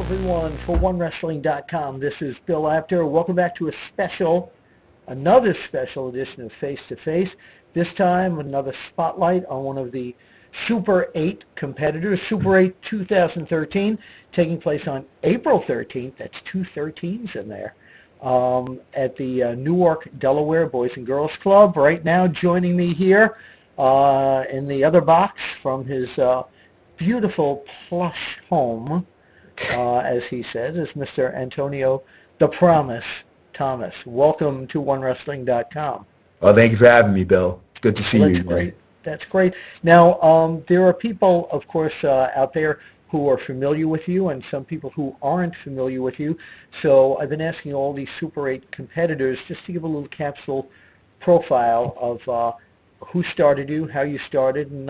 everyone, for OneWrestling.com. This is Bill Apter. Welcome back to another special edition of Face to Face. This time, another spotlight on one of the Super 8 competitors, Super 8 2013, taking place on April 13th. That's two 13s in there. At the Newark, Delaware Boys and Girls Club. Right now, joining me here in the other box from his beautiful plush home, as he says, is Mr. Antonio The Promise Thomas. Welcome to OneWrestling.com. Well, thank you for having me, Bill. It's good to see you. That's great. That's great. Now, there are people, of course, out there who are familiar with you and some people who aren't familiar with you. So I've been asking all these Super 8 competitors just to give a little capsule profile of who started you, how you started, and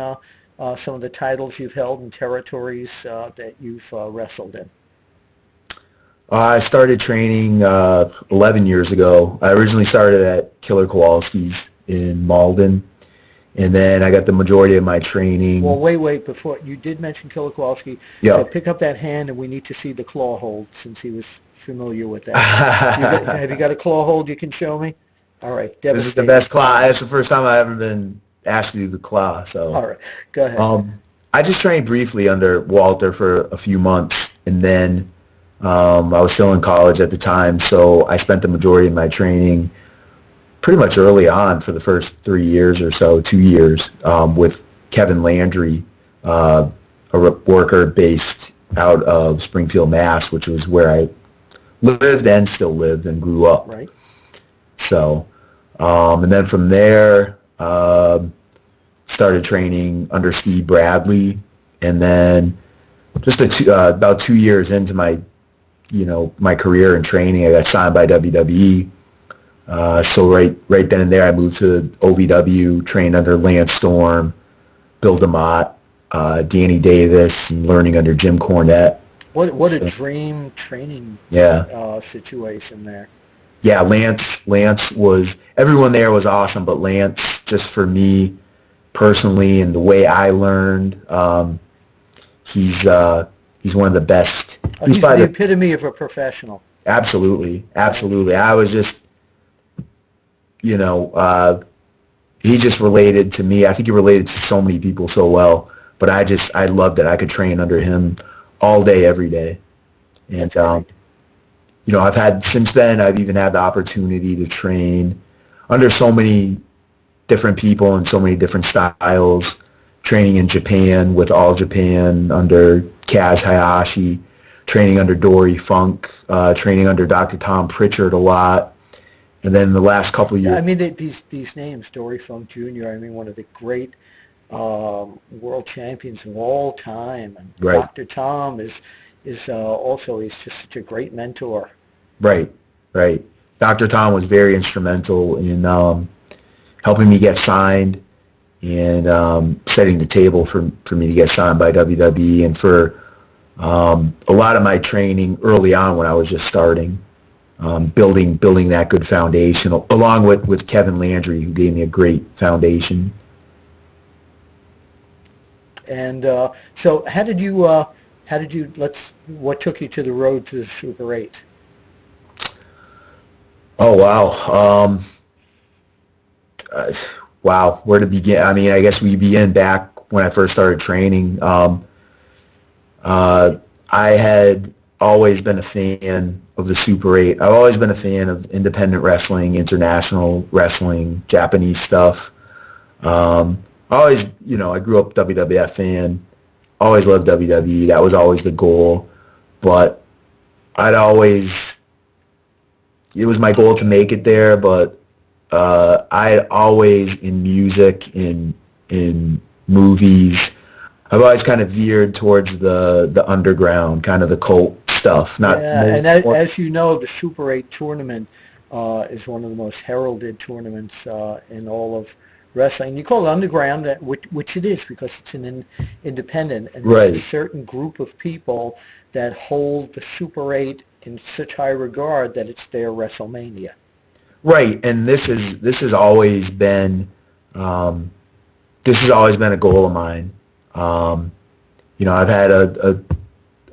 some of the titles you've held and territories that you've wrestled in. I started training 11 years ago. I originally started at Killer Kowalski's in Malden, and then I got the majority of my training. Well, wait, before, you did mention Killer Kowalski. Yeah. So pick up that hand, and we need to see the claw hold, since he was familiar with that. Have you got a claw hold you can show me? All right. This is the best claw. That's the first time I've ever been asked to do the claw. So. All right. Go ahead. I just trained briefly under Walter for a few months, and then I was still in college at the time, so I spent the majority of my training pretty much early on for the first 3 years or so, 2 years, with Kevin Landry, a worker based out of Springfield, Mass., which was where I lived and still lived and grew up. Right. So, and then from there, started training under Steve Bradley, and then just about 2 years into my career and training, I got signed by WWE. So right then and there, I moved to OVW, trained under Lance Storm, Bill DeMott, Danny Davis, and learning under Jim Cornette. What a dream training situation there. Yeah, Lance was, everyone there was awesome, but Lance, just for me personally and the way I learned, he's one of the best. He's the epitome of a professional. Absolutely. I was just, he just related to me. I think he related to so many people so well, but I loved it. I could train under him all day, every day. And, since then, I've even had the opportunity to train under so many different people and so many different styles, training in Japan with All Japan under Kaz Hayashi, training under Dory Funk, training under Dr. Tom Pritchard a lot. And then the last couple of years... Yeah, I mean, these names, Dory Funk Jr., I mean, one of the great world champions of all time. And right. Dr. Tom is also, he's just such a great mentor. Right. Dr. Tom was very instrumental in helping me get signed and setting the table for me to get signed by WWE, and for a lot of my training early on when I was just starting, building that good foundation, along with Kevin Landry, who gave me a great foundation. And so what took you to the road to the Super 8? Oh, wow. Wow, where to begin? I mean, I guess we begin back when I first started training. I had always been a fan of the Super 8. I've always been a fan of independent wrestling, international wrestling, Japanese stuff. I grew up a WWF fan, always loved WWE. That was always the goal. But it was my goal to make it there, but I always, in music, in movies, I've always kind of veered towards the underground, kind of the cult stuff. And as you know, the Super 8 tournament is one of the most heralded tournaments in all of wrestling. You call it underground, which it is, because it's an independent, and there's a certain group of people that hold the Super 8 in such high regard that it's their WrestleMania. Right, and this has always been a goal of mine. I've had a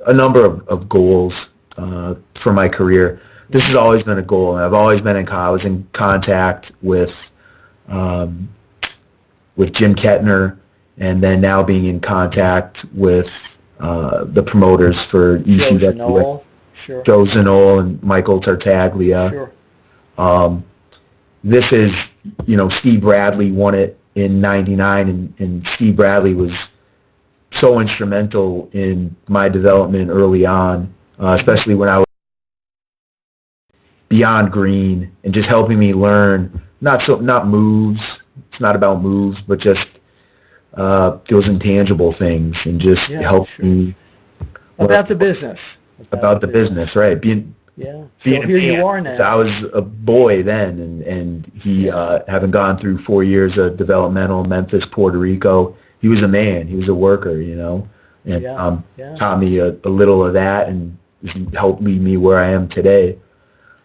a number of goals for my career. This has always been a goal, and I've always been I was in contact with Jim Kettner, and then now being in contact with the promoters for ECW, Joe Zanol and Michael Tartaglia. Sure. This is, Steve Bradley won it in '99, and Steve Bradley was so instrumental in my development early on, especially when I was beyond green, and just helping me learn not moves. It's not about moves, but just those intangible things, and just help me about the business. About the business, right? Being so here you are now. I was a boy then, and he, having gone through 4 years of developmental Memphis, Puerto Rico, he was a man. He was a worker, and taught me a little of that, and helped lead me where I am today.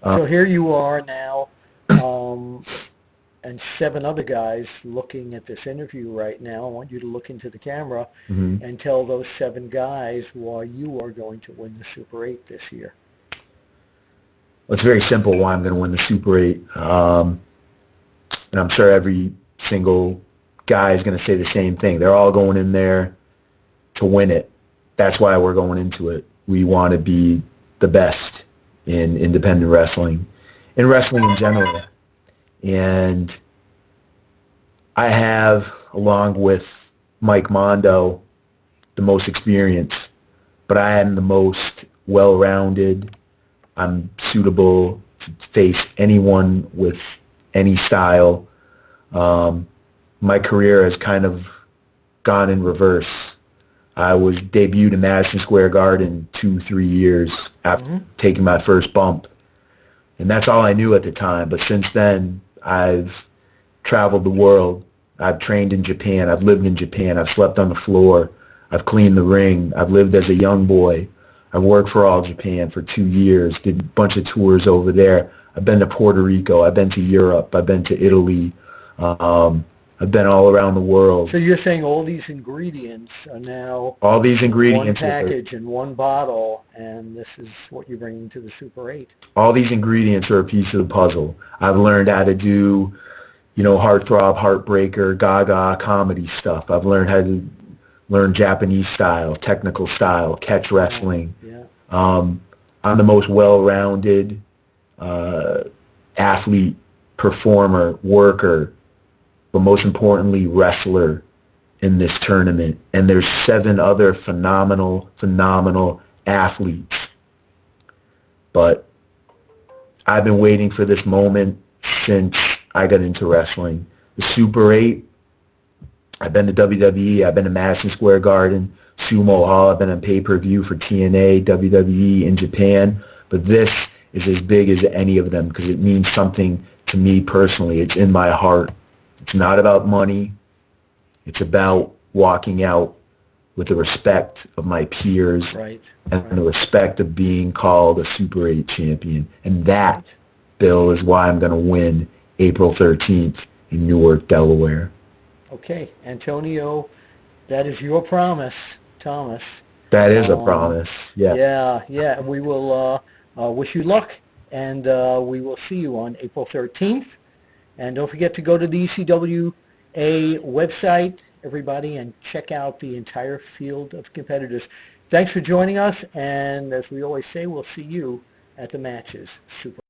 So here you are now, and 7 other guys looking at this interview right now. I want you to look into the camera and tell those 7 guys why you are going to win the Super 8 this year. Well, it's very simple why I'm going to win the Super 8. And I'm sure every single guy is going to say the same thing. They're all going in there to win it. That's why we're going into it. We want to be the best in independent wrestling, in wrestling in general. And I have, along with Mike Mondo, the most experience, but I am the most well-rounded. I'm suitable to face anyone with any style. My career has kind of gone in reverse. I was debuted in Madison Square Garden 2-3 years after taking my first bump. And that's all I knew at the time. But since then, I've traveled the world. I've trained in Japan. I've lived in Japan. I've slept on the floor. I've cleaned the ring. I've lived as a young boy. I've worked for All Japan for 2 years, did a bunch of tours over there. I've been to Puerto Rico. I've been to Europe. I've been to Italy. I've been all around the world. So you're saying all these ingredients are now all these ingredients one package in one bottle, and this is what you're bringing to the Super 8. All these ingredients are a piece of the puzzle. I've learned how to do, heartthrob, heartbreaker, gaga, comedy stuff. I've learned how to learn Japanese style, technical style, catch wrestling. I'm the most well-rounded athlete, performer, worker, but most importantly, wrestler in this tournament. And there's 7 other phenomenal athletes. But I've been waiting for this moment since I got into wrestling. The Super 8, I've been to WWE, I've been to Madison Square Garden, Sumo Hall, I've been on pay-per-view for TNA, WWE in Japan, but this is as big as any of them because it means something to me personally. It's in my heart. It's not about money. It's about walking out with the respect of my peers and the respect of being called a Super 8 champion. And that, Bill, is why I'm going to win April 13th in Newark, Delaware. Okay, Antonio, that is your promise, Thomas. That is a promise, yeah. Yeah, we will wish you luck, and we will see you on April 13th. And don't forget to go to the ECWA website, everybody, and check out the entire field of competitors. Thanks for joining us, and as we always say, we'll see you at the matches. Super.